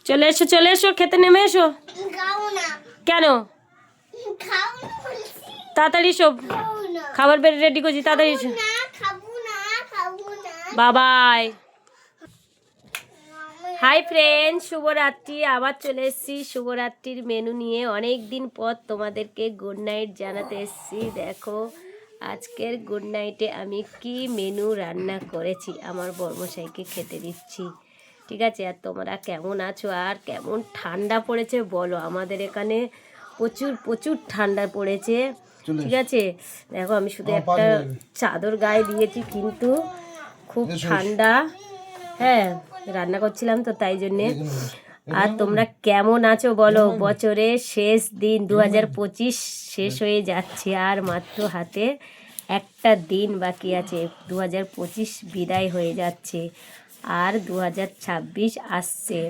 চলে এসো চলে এসো, খেতে নেমে এসো। কেন? তাড়াতাড়ি এসো, খাবার বেড়ে রেডি করছি, তাড়াতাড়ি এসো। বাবাই। হাই ফ্রেন্ড, শুভরাত্রি। আবার চলে এসেছি শুভরাত্রির মেনু নিয়ে। অনেক দিন পর তোমাদেরকে গুড নাইট জানাতে এসেছি। দেখো আজকের গুড নাইটে আমি কি মেনু রান্না করেছি, আমার বর্মশাইকে খেতে দিচ্ছি। ঠিক আছে? আর তোমরা কেমন আছো আর কেমন ঠান্ডা পড়েছে বলো। আমাদের এখানে প্রচুর প্রচুর ঠান্ডা পড়েছে। ঠিক আছে? দেখো আমি শুধু একটা চাদর গায়ে দিয়েছি, কিন্তু খুব ঠান্ডা। হ্যাঁ, রান্না করছিলাম তো তাই জন্যে। আর তোমরা কেমন আছো বলো। বছরের শেষ দিন, 2025 শেষ হয়ে যাচ্ছে, আর মাত্র হাতে একটা দিন বাকি আছে। 2025 বিদায় হয়ে যাচ্ছে, আর 2026 আসছে।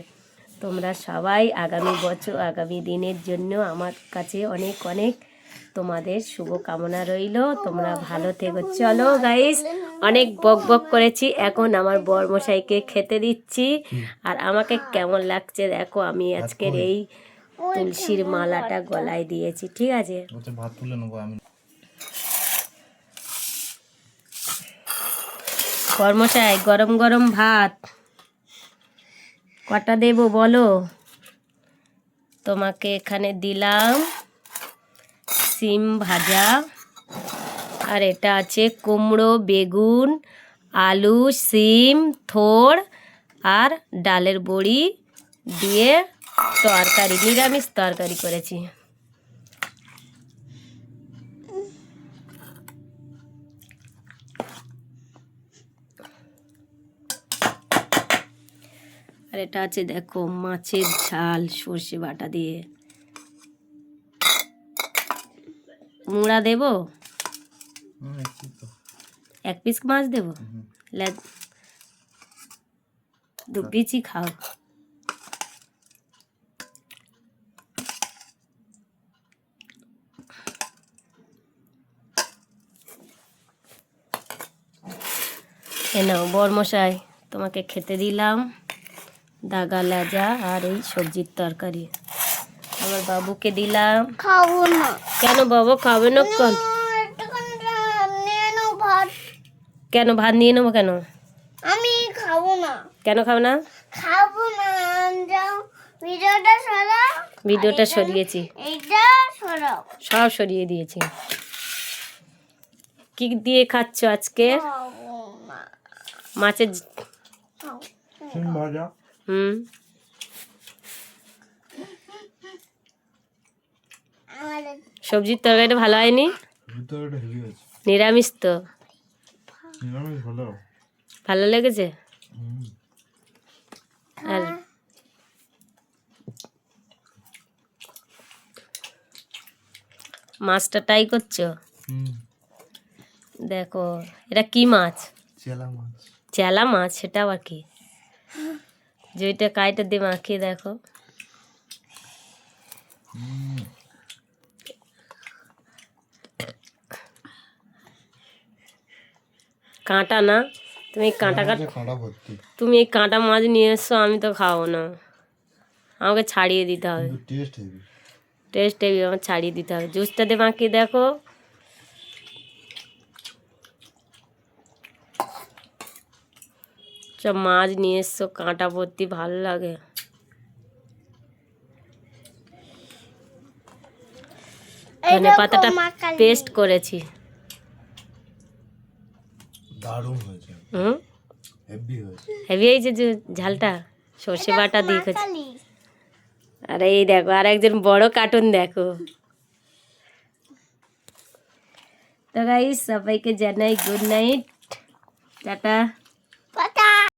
তোমরা সবাই আগামী বছর, আগামী দিনের জন্য আমার কাছে অনেক অনেক তোমাদের শুভকামনা রইল। তোমরা ভালো থেকো। চলো গাইস, অনেক বক বক করেছি, এখন আমার বরমশাইকে খেতে দিচ্ছি। আর আমাকে কেমন লাগছে দেখো, আমি আজকের এই তুলসীর মালাটা গলায় দিয়েছি। ঠিক আছে? ভাত তুলে নেবো আমি। বরমশাই, গরম গরম ভাত কটা দেবো বলো? তোমাকে এখানে দিলাম সিম ভাজা, আর এটা আছে কুমড়ো, বেগুন, আলু, সিম, থোড় আর ডালের বড়ি দিয়ে তরকারি, নিরামিষ তরকারি করেছি। আর এটা আছে দেখো মাছের ঝাল সর্ষে বাটা দিয়ে। মুড়া দেবো? এক পিস মাছ দেবো? দু পিসই খাও। নাও বরমশাই, তোমাকে খেতে দিলাম দাগা লেজা আর এই সবজির তরকারি। আমার বাবুকে দিলাম। খাবো না। কেন বাবু খাবে না? কেন ভাত নিয়ে নেবো? কেন আমি খাবো না। কেন খাবে না? খাবো না। ভিডিওটা সরাও। ভিডিওটা সরিয়েছি, এইটা সরাও। সব সরিয়ে দিয়েছি। কি দিয়ে খাচ্ছ আজকে? মাছের ভাজা। সবজির তরকারিটা ভালো হয়নি? নিরামিষ তো। ভালো লেগেছে? আর মাছটা ট্রাই করছো? দেখো এটা কি মাছ? চেলা মাছ। চেলা মাছ? সেটা আবার কি? যেটা কাইটা দিয়ে মাখিয়ে দেখো। কাঁটা না? তুমি কাঁটা তুমি এই কাঁটা মাছ নিয়ে এসছো, আমি তো খাবো না। আমাকে ছাড়িয়ে দিতে হবে। টেস্ট হেভি, আমার ছাড়িয়ে দিতে হবে। জুসটা দিয়ে মাখিয়ে দেখো। সব মাছ নিয়ে এসছো কাঁটা ভর্তি, ভালো লাগে। ধনে পাতাটা পেস্ট করেছি। দারুণ হয়েছে। হেভি হয়েছে যে ঝালটা সর্ষে বাটা দিয়ে খেয়েছি। আর এই দেখো আর একজন বড় কার্টুন দেখো। তো গাইস, সবাইকে জানাই গুড নাইট, টাটা।